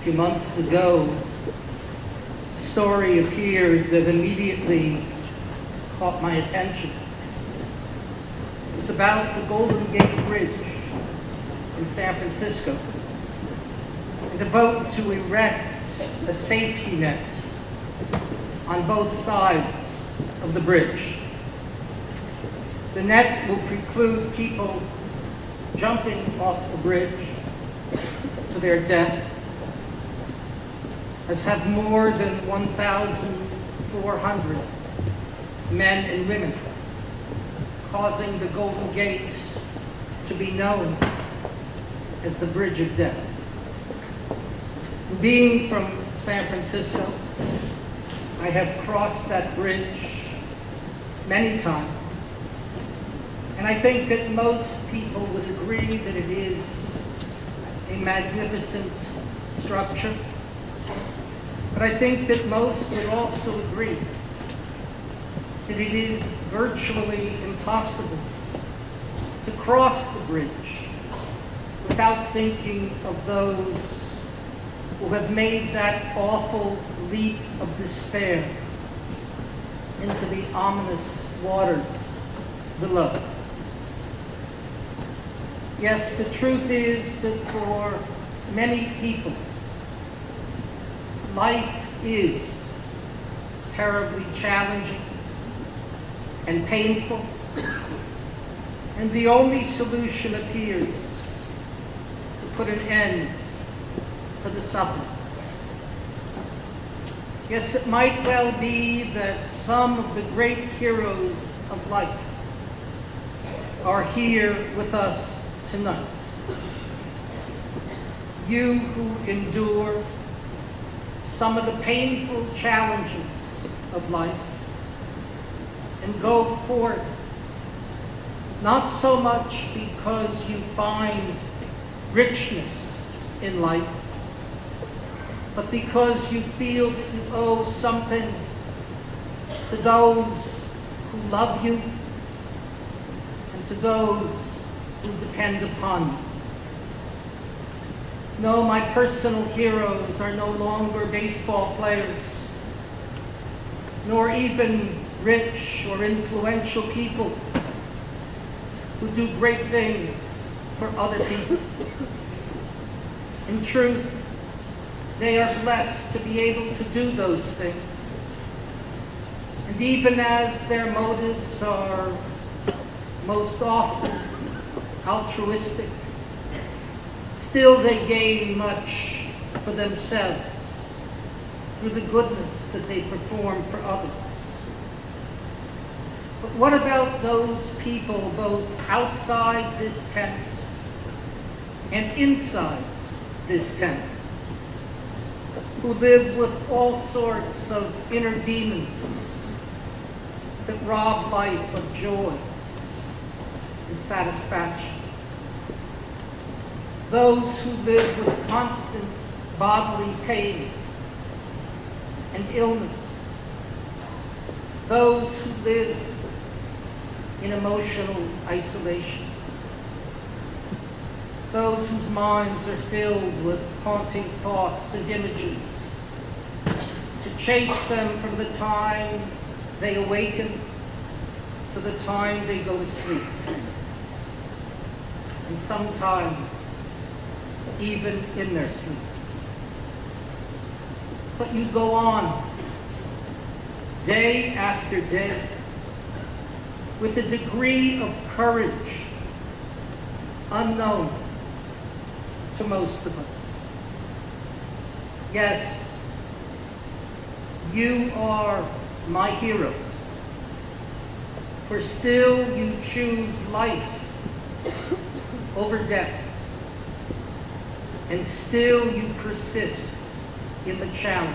few months ago, a story appeared that immediately caught my attention. It was about the Golden Gate Bridge in San Francisco and the vote to erect a safety net on both sides of the bridge. The net will preclude people jumping off the bridge to their death, as have more than 1,400 men and women, causing the Golden Gate to be known as the Bridge of Death. Being from San Francisco, I have crossed that bridge many times, and I think that most people would agree that it is a magnificent structure. But I think that most would also agree that it is virtually impossible to cross the bridge without thinking of those who have made that awful leap of despair into the ominous waters below. Yes, the truth is that for many people, life is terribly challenging and painful, and the only solution appears to put an end to the suffering. Yes, it might well be that some of the great heroes of life are here with us tonight. You who endure some of the painful challenges of life and go forth not so much because you find richness in life, but because you feel that you owe something to those who love you and to those who depend upon you. No, my personal heroes are no longer baseball players, nor even rich or influential people who do great things for other people. In truth, they are blessed to be able to do those things. And even as their motives are most often altruistic, still they gain much for themselves through the goodness that they perform for others. But what about those people both outside this tent and inside this tent, who live with all sorts of inner demons that rob life of joy and satisfaction? Those who live with constant bodily pain and illness. Those who live in emotional isolation. Those whose minds are filled with haunting thoughts and images that chase them from the time they awaken to the time they go to sleep. And sometimes even in their sleep. But you go on, day after day, with a degree of courage unknown to most of us. Yes, you are my heroes, for still you choose life over death. And still you persist in the challenge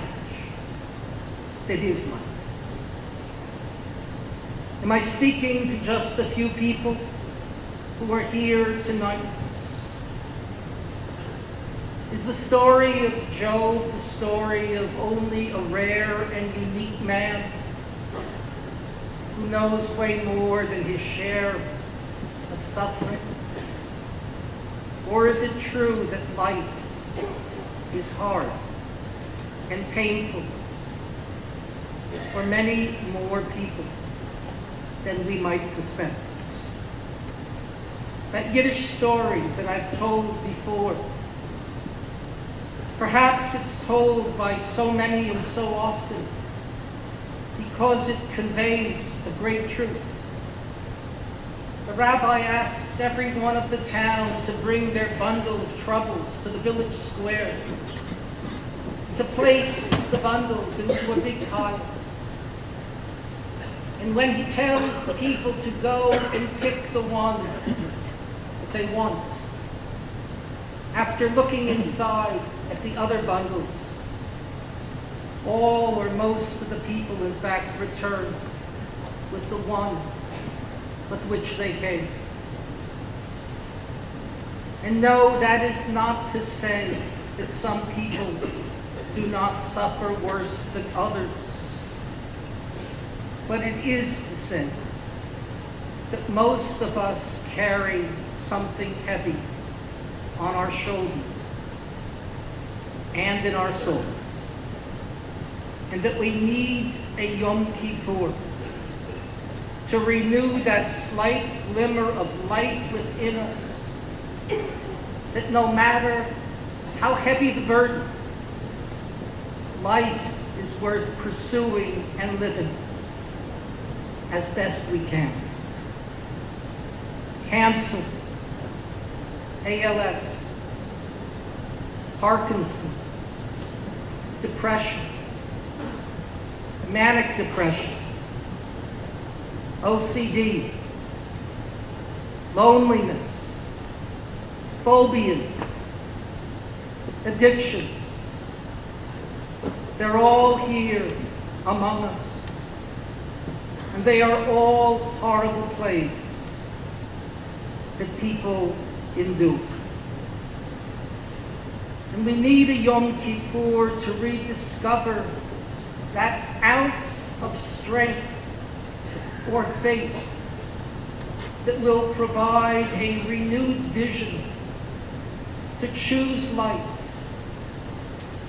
that is life. Am I speaking to just a few people who are here tonight? Is the story of Job the story of only a rare and unique man who knows way more than his share of suffering? Or is it true that life is hard and painful for many more people than we might suspect. That Yiddish story that I've told before, perhaps it's told by so many and so often because it conveys a great truth. The rabbi asks everyone of the town to bring their bundle of troubles to the village square, to place the bundles into a big pile. And when he tells the people to go and pick the one that they want, after looking inside at the other bundles, all or most of the people, in fact, return with the one with which they came. And no, that is not to say that some people do not suffer worse than others. But it is to say that most of us carry something heavy on our shoulders and in our souls, and that we need a Yom Kippur to renew that slight glimmer of light within us, that no matter how heavy the burden, life is worth pursuing and living as best we can. Cancer, ALS, Parkinson's, depression, manic depression, OCD, loneliness, phobias, addictions. They're all here among us. And they are all horrible plagues that people endure. And we need a Yom Kippur to rediscover that ounce of strength or faith that will provide a renewed vision to choose life,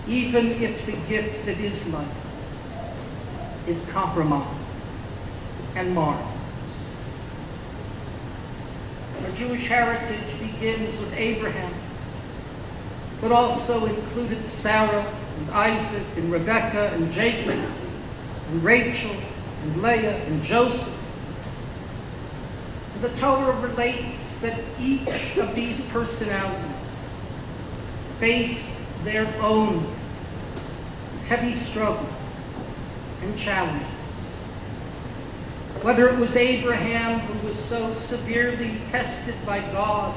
even if the gift that is life is compromised and marred. Our Jewish heritage begins with Abraham, but also included Sarah and Isaac and Rebekah and Jacob and Rachel and Leah and Joseph. And the Torah relates that each of these personalities faced their own heavy struggles and challenges. Whether it was Abraham, who was so severely tested by God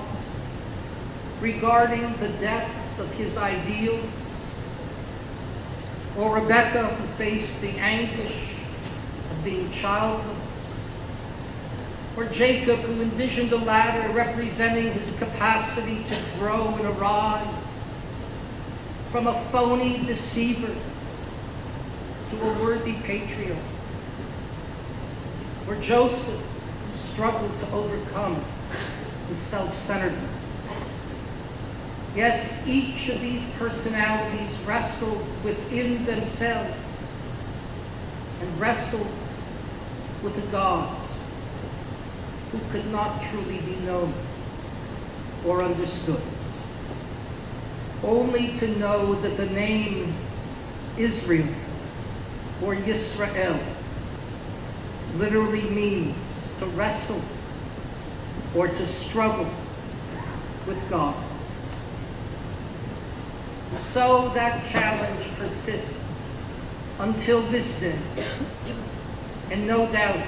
regarding the depth of his ideals, or Rebekah, who faced the anguish of being childless, or Jacob, who envisioned a ladder representing his capacity to grow and arise from a phony deceiver to a worthy patriarch, or Joseph, who struggled to overcome his self-centeredness. Yes, each of these personalities wrestled within themselves and wrestled with a God who could not truly be known or understood. Only to know that the name Israel or Yisrael literally means to wrestle or to struggle with God. So that challenge persists until this day. And no doubt,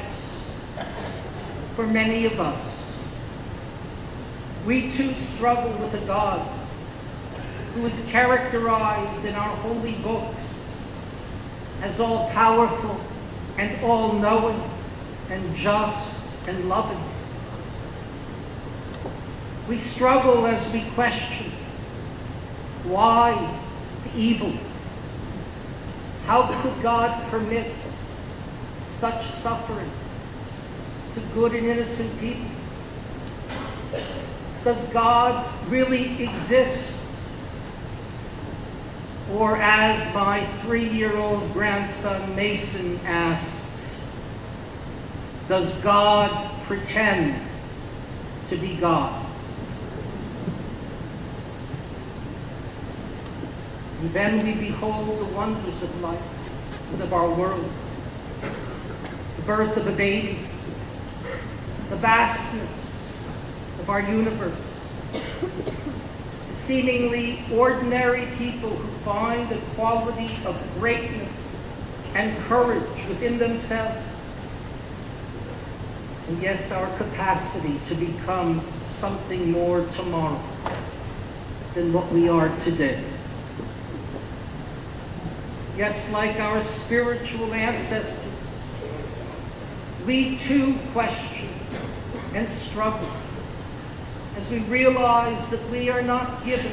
for many of us, we too struggle with a God who is characterized in our holy books as all-powerful and all-knowing and just and loving. We struggle as we question, why the evil? How could God permit such suffering to good and innocent people? Does God really exist? Or as my 3-year-old grandson Mason asked, does God pretend to be God? And then we behold the wonders of life and of our world. The birth of a baby, the vastness of our universe, seemingly ordinary people who find a quality of greatness and courage within themselves. And yes, our capacity to become something more tomorrow than what we are today. Yes, like our spiritual ancestors, we too question and struggle as we realize that we are not given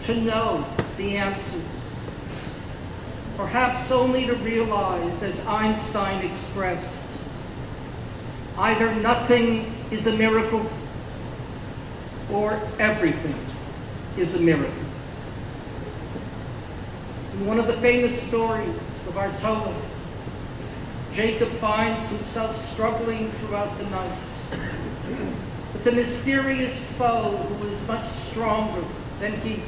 to know the answers. Perhaps only to realize, as Einstein expressed, either nothing is a miracle or everything is a miracle. In one of the famous stories of our Torah, Jacob finds himself struggling throughout the night with a mysterious foe who is much stronger than he.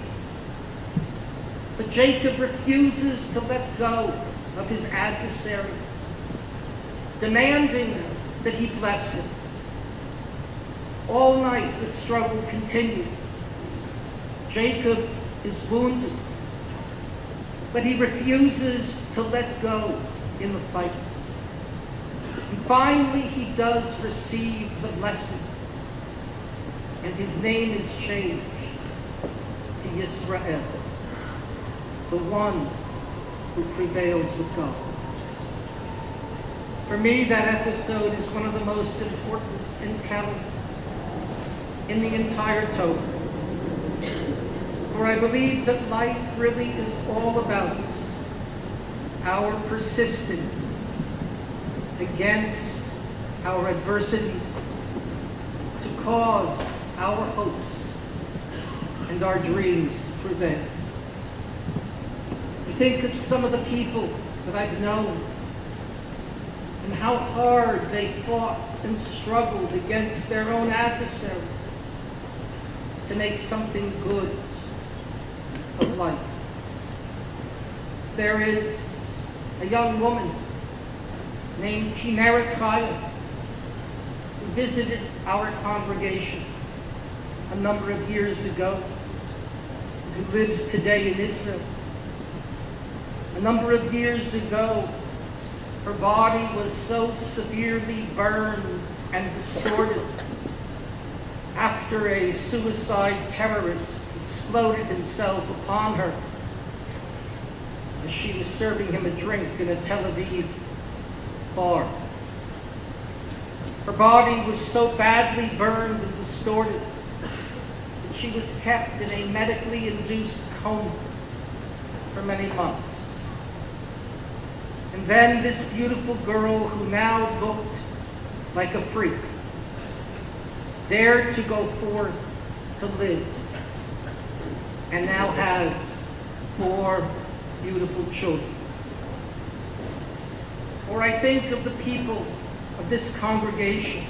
But Jacob refuses to let go of his adversary, demanding that he bless him. All night the struggle continued. Jacob is wounded, but he refuses to let go in the fight. And finally he does receive the blessing, and his name is changed to Yisrael, the one who prevails with God. For me, that episode is one of the most important and telling in the entire Torah. For I believe that life really is all about our persisting against our adversities to cause our hopes and our dreams to prevail. I think of some of the people that I've known and how hard they fought and struggled against their own adversary to make something good of life. There is a young woman named Shaaray Tefila who visited our congregation a number of years ago, who lives today in Israel. A number of years ago, her body was so severely burned and distorted after a suicide terrorist exploded himself upon her as she was serving him a drink in a Tel Aviv bar. Her body was so badly burned and distorted that she was kept in a medically induced coma for many months. And then this beautiful girl, who now looked like a freak, dared to go forth to live, and now has 4 beautiful children. Or I think of the people of this congregation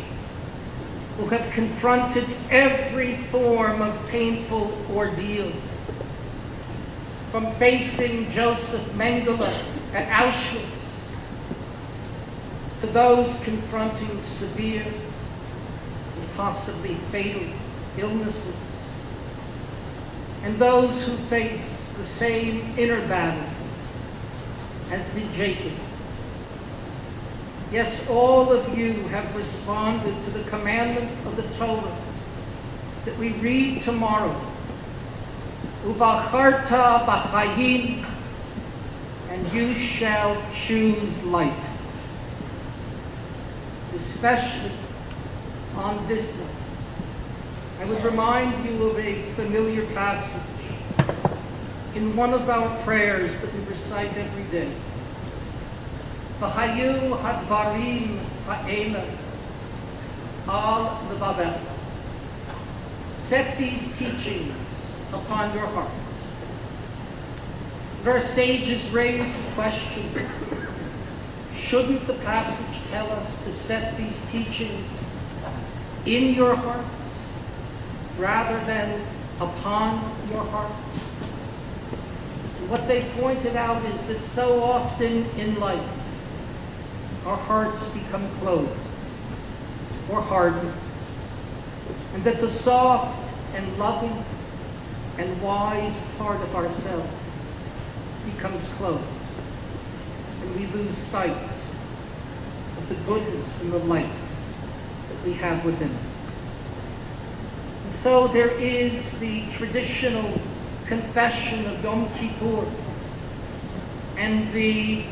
who have confronted every form of painful ordeal, from facing Joseph Mengele at Auschwitz to those confronting severe and possibly fatal illnesses, and those who face the same inner battles as did Jacob. Yes, all of you have responded to the commandment of the Torah that we read tomorrow, Uvacharta b'chayim, and you shall choose life. Especially on this night, I would remind you of a familiar passage in one of our prayers that we recite every day. V'hayu hadvarim ha'ela al levavecha. Set these teachings upon your heart. But our sages raise the question, shouldn't the passage tell us to set these teachings in your hearts rather than upon your hearts? And what they pointed out is that so often in life, our hearts become closed or hardened, and that the soft and loving and wise part of ourselves becomes closed, and we lose sight of the goodness and the light that we have within us. And so there is the traditional confession of Yom Kippur and the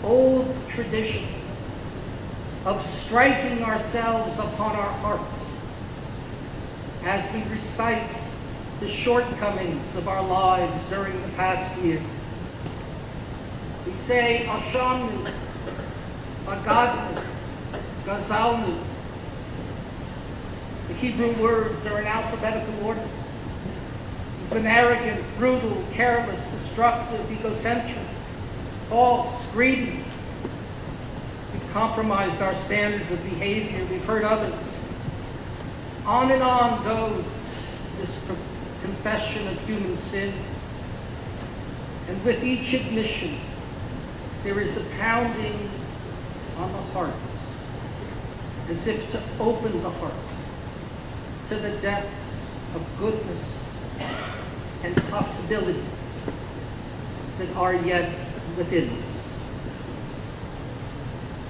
old tradition of striking ourselves upon our heart as we recite the shortcomings of our lives during the past year. We say, Ashamnu, Bagadnu, Gazalnu. The Hebrew words are in alphabetical order. We've been arrogant, brutal, careless, destructive, egocentric, false, greedy. We've compromised our standards of behavior. We've hurt others. On and on goes this confession of human sins. And with each admission, there is a pounding on the heart, as if to open the heart to the depths of goodness and possibility that are yet within us.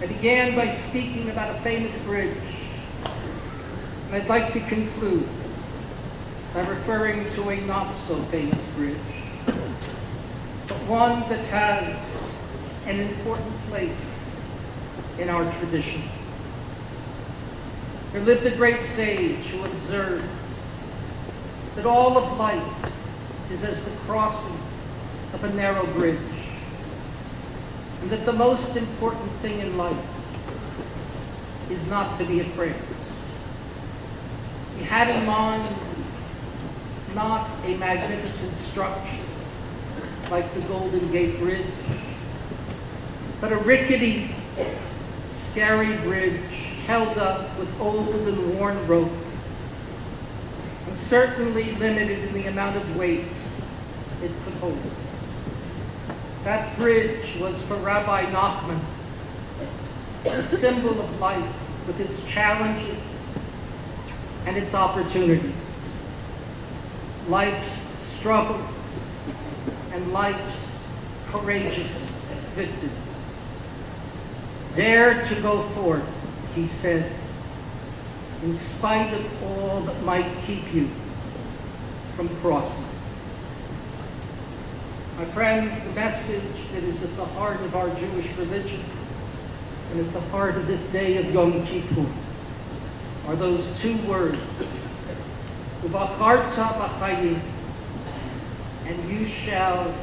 I began by speaking about a famous bridge, and I'd like to conclude by referring to a not-so-famous bridge, but one that has an important place in our tradition. There lived a great sage who observed that all of life is as the crossing of a narrow bridge, and that the most important thing in life is not to be afraid. He had in mind not a magnificent structure like the Golden Gate Bridge, but a rickety, scary bridge held up with old and worn rope, and certainly limited in the amount of weight it could hold. That bridge was for Rabbi Nachman, a symbol of life with its challenges and its opportunities, life's struggles and life's courageous victories. Dare to go forth, he said, in spite of all that might keep you from crossing. My friends, the message that is at the heart of our Jewish religion and at the heart of this day of Yom Kippur are those two words, Uvacharta b'chayim, and you shall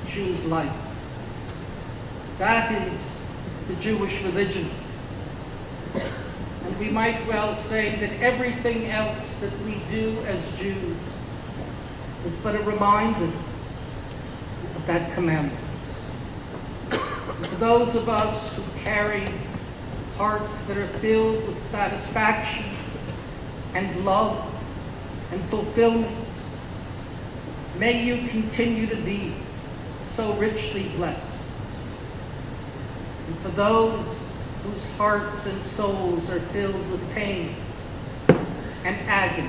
choose life. That is the Jewish religion. And we might well say that everything else that we do as Jews is but a reminder of that commandment. And to those of us who carry hearts that are filled with satisfaction and love and fulfillment, may you continue to be so richly blessed. And for those whose hearts and souls are filled with pain and agony,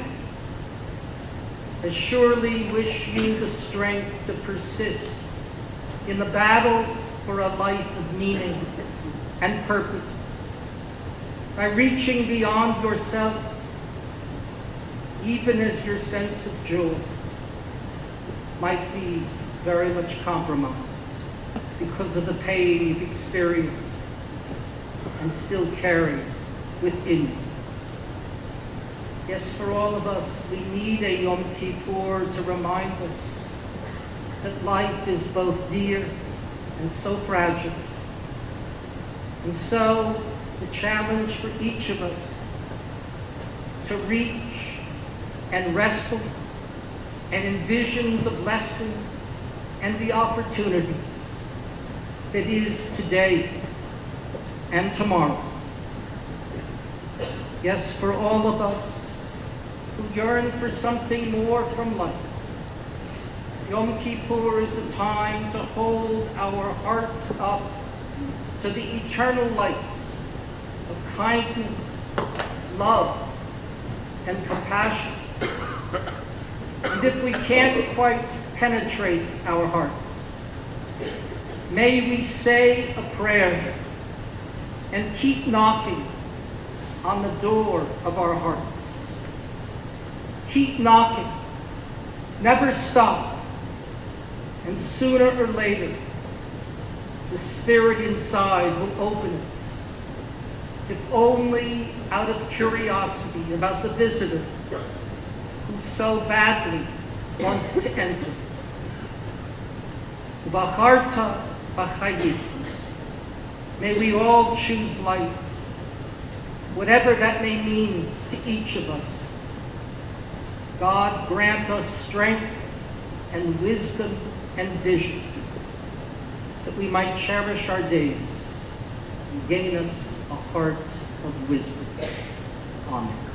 I surely wish you the strength to persist in the battle for a life of meaning and purpose by reaching beyond yourself, even as your sense of joy might be very much compromised because of the pain you've experienced and still carry within you. Yes, for all of us, we need a Yom Kippur to remind us that life is both dear and so fragile. And so, the challenge for each of us to reach and wrestle and envision the blessing and the opportunity that is today and tomorrow. Yes, for all of us who yearn for something more from life, Yom Kippur is a time to hold our hearts up to the eternal light of kindness, love, and compassion. And if we can't quite penetrate our hearts, may we say a prayer and keep knocking on the door of our hearts. Keep knocking, never stop, and sooner or later, the Spirit inside will open it, if only out of curiosity about the visitor who so badly wants to enter. V'acharta b'chayim. May we all choose life, whatever that may mean to each of us. God grant us strength and wisdom and vision, that we might cherish our days and gain us a heart of wisdom. Amen.